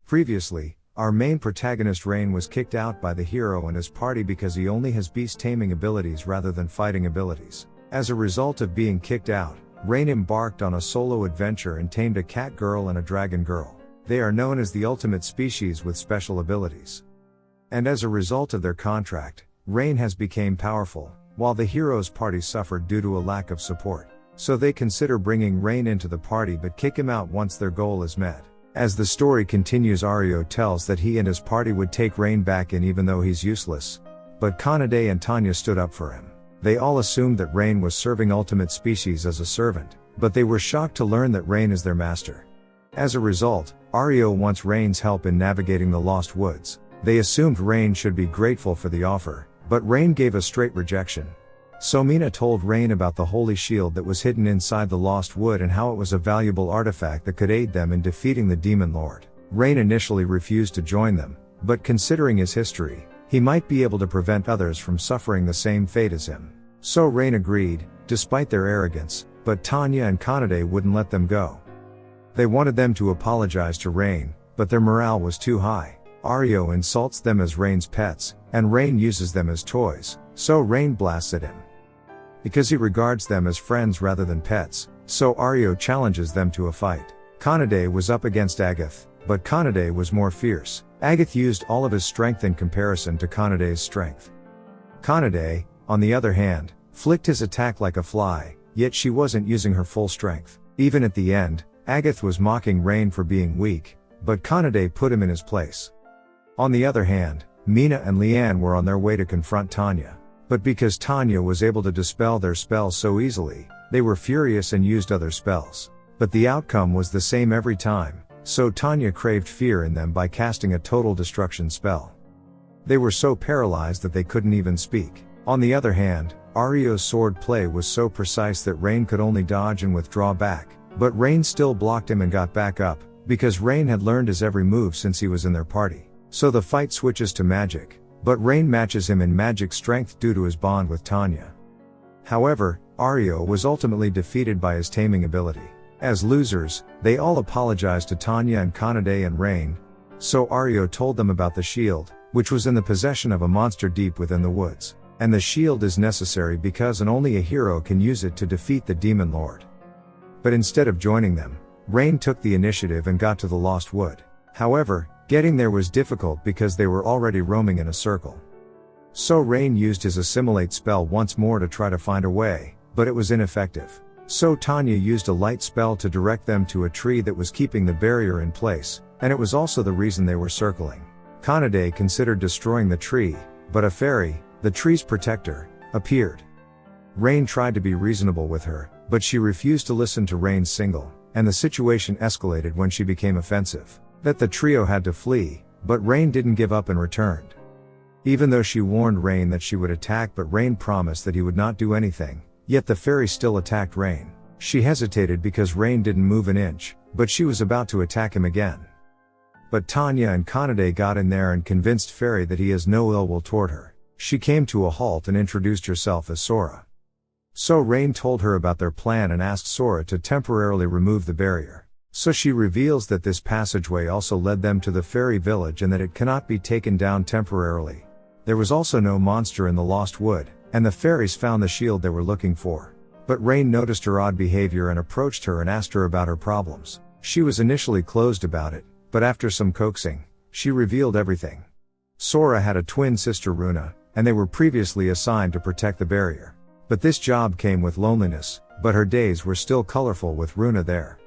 Previously, our main protagonist Rain was kicked out by the hero and his party because he only has beast taming abilities rather than fighting abilities. As a result of being kicked out, Rain embarked on a solo adventure and tamed a cat girl and a dragon girl. They are known as the ultimate species with special abilities. And as a result of their contract, Rain has become powerful, while the hero's party suffered due to a lack of support. So they consider bringing Rain into the party but kick him out once their goal is met. As the story continues, Ario tells that he and his party would take Rain back in even though he's useless. But Kanade and Tanya stood up for him. They all assumed that Rain was serving ultimate species as a servant, but they were shocked to learn that Rain is their master. As a result, Ario wants Rain's help in navigating the Lost Woods. They assumed Rain should be grateful for the offer, but Rain gave a straight rejection. So Mina told Rain about the holy shield that was hidden inside the Lost Wood and how it was a valuable artifact that could aid them in defeating the Demon Lord. Rain initially refused to join them, but considering his history, he might be able to prevent others from suffering the same fate as him. So Rain agreed, despite their arrogance, but Tanya and Kanade wouldn't let them go. They wanted them to apologize to Rain, but their morale was too high. Ario insults them as Rain's pets, and Rain uses them as toys, so Rain blasts at him. Because he regards them as friends rather than pets, so Ario challenges them to a fight. Kanade was up against Agath, but Kanade was more fierce. Agath used all of his strength in comparison to Kanade's strength. Kanade, on the other hand, flicked his attack like a fly, yet she wasn't using her full strength. Even at the end, Agath was mocking Rain for being weak, but Kanade put him in his place. On the other hand, Mina and Leanne were on their way to confront Tanya. But because Tanya was able to dispel their spells so easily, they were furious and used other spells. But the outcome was the same every time, so Tanya craved fear in them by casting a total destruction spell. They were so paralyzed that they couldn't even speak. On the other hand, Ario's sword play was so precise that Rain could only dodge and withdraw back, but Rain still blocked him and got back up, because Rain had learned his every move since he was in their party. So the fight switches to magic. But Rain matches him in magic strength due to his bond with Tanya. However, Ario was ultimately defeated by his taming ability. As losers, they all apologized to Tanya and Kanade and Rain. So Ario told them about the shield, which was in the possession of a monster deep within the woods. And the shield is necessary because and only a hero can use it to defeat the Demon Lord. But instead of joining them, Rain took the initiative and got to the Lost Wood. However, getting there was difficult because they were already roaming in a circle. So Rain used his assimilate spell once more to try to find a way, but it was ineffective. So Tanya used a light spell to direct them to a tree that was keeping the barrier in place, and it was also the reason they were circling. Kanade considered destroying the tree, but a fairy, the tree's protector, appeared. Rain tried to be reasonable with her, but she refused to listen to Rain's signal, and the situation escalated when she became offensive. That the trio had to flee, but Rain didn't give up and returned. Even though she warned Rain that she would attack, but Rain promised that he would not do anything, yet the fairy still attacked Rain. She hesitated because Rain didn't move an inch, but she was about to attack him again. But Tanya and Kanade got in there and convinced Fairy that he has no ill will toward her. She came to a halt and introduced herself as Sora. So Rain told her about their plan and asked Sora to temporarily remove the barrier. So she reveals that this passageway also led them to the fairy village and that it cannot be taken down temporarily. There was also no monster in the Lost Wood, and the fairies found the shield they were looking for. But Rain noticed her odd behavior and approached her and asked her about her problems. She was initially closed about it, but after some coaxing, she revealed everything. Sora had a twin sister Runa, and they were previously assigned to protect the barrier. But this job came with loneliness, but her days were still colorful with Runa there.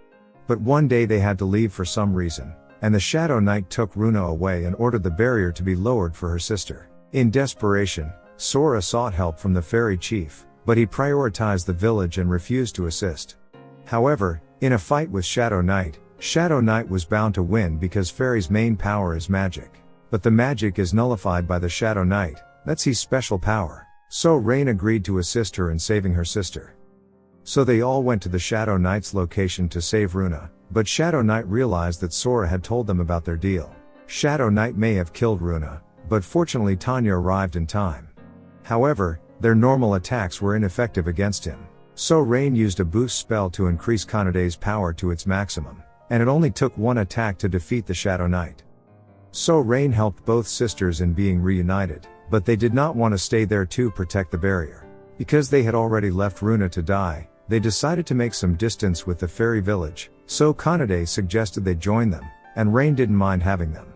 But one day they had to leave for some reason, and the Shadow Knight took Runa away and ordered the barrier to be lowered for her sister. In desperation, Sora sought help from the fairy chief, but he prioritized the village and refused to assist. However, in a fight with Shadow Knight was bound to win because fairy's main power is magic. But the magic is nullified by the Shadow Knight, that's his special power. So Rain agreed to assist her in saving her sister. So they all went to the Shadow Knight's location to save Runa, but Shadow Knight realized that Sora had told them about their deal. Shadow Knight may have killed Runa, but fortunately Tanya arrived in time. However, their normal attacks were ineffective against him. So Rain used a boost spell to increase Kanade's power to its maximum, and it only took one attack to defeat the Shadow Knight. So Rain helped both sisters in being reunited, but they did not want to stay there to protect the barrier. Because they had already left Runa to die, they decided to make some distance with the fairy village, so Kanade suggested they join them, and Rain didn't mind having them.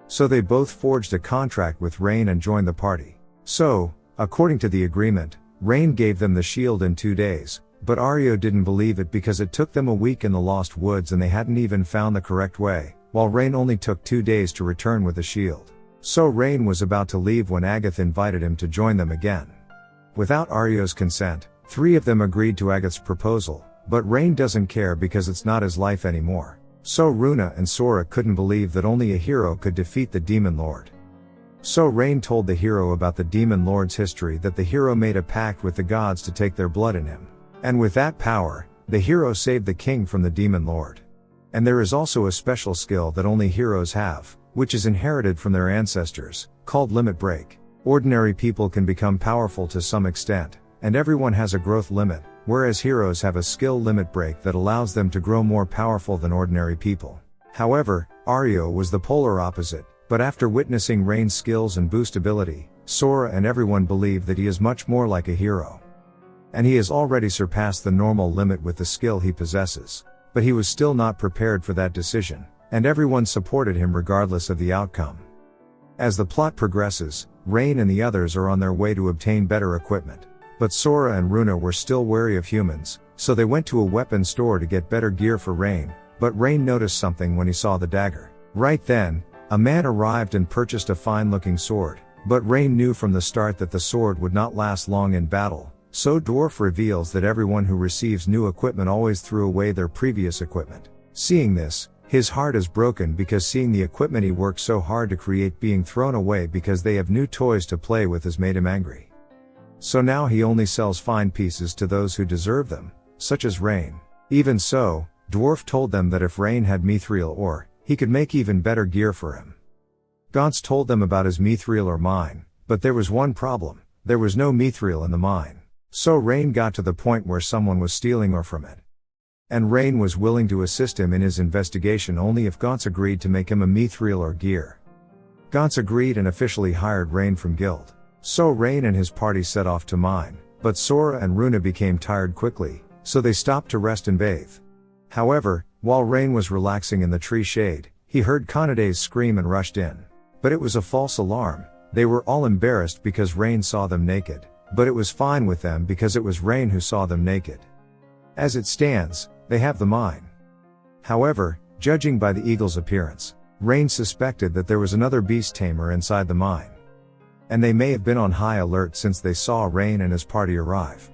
So they both forged a contract with Rain and joined the party. So, according to the agreement, Rain gave them the shield in 2 days, but Aryo didn't believe it because it took them a week in the Lost Woods and they hadn't even found the correct way, while Rain only took 2 days to return with the shield. So Rain was about to leave when Agath invited him to join them again. Without Aryo's consent, 3 of them agreed to Agath's proposal, but Rain doesn't care because it's not his life anymore. So Runa and Sora couldn't believe that only a hero could defeat the Demon Lord. So Rain told the hero about the Demon Lord's history, that the hero made a pact with the gods to take their blood in him. And with that power, the hero saved the king from the Demon Lord. And there is also a special skill that only heroes have, which is inherited from their ancestors, called Limit Break. Ordinary people can become powerful to some extent, and everyone has a growth limit, whereas heroes have a skill limit break that allows them to grow more powerful than ordinary people. However, Aryo was the polar opposite, but after witnessing Rain's skills and boost ability, Sora and everyone believe that he is much more like a hero. And he has already surpassed the normal limit with the skill he possesses. But he was still not prepared for that decision, and everyone supported him regardless of the outcome. As the plot progresses, Rain and the others are on their way to obtain better equipment. But Sora and Runa were still wary of humans, so they went to a weapon store to get better gear for Rain, but Rain noticed something when he saw the dagger. Right then, a man arrived and purchased a fine-looking sword, but Rain knew from the start that the sword would not last long in battle, so Dwarf reveals that everyone who receives new equipment always threw away their previous equipment. Seeing this, his heart is broken because seeing the equipment he worked so hard to create being thrown away because they have new toys to play with has made him angry. So now he only sells fine pieces to those who deserve them, such as Rain. Even so, Dwarf told them that if Rain had mithril ore, he could make even better gear for him. Gauntz told them about his mithril ore mine, but there was one problem: there was no mithril in the mine. So Rain got to the point where someone was stealing ore from it. And Rain was willing to assist him in his investigation only if Gauntz agreed to make him a mithril ore gear. Gauntz agreed and officially hired Rain from Guild. So Rain and his party set off to mine, but Sora and Runa became tired quickly, so they stopped to rest and bathe. However, while Rain was relaxing in the tree shade, he heard Kanade's scream and rushed in. But it was a false alarm. They were all embarrassed because Rain saw them naked. But it was fine with them because it was Rain who saw them naked. As it stands, they have the mine. However, judging by the eagle's appearance, Rain suspected that there was another beast tamer inside the mine. And they may have been on high alert since they saw Rain and his party arrive.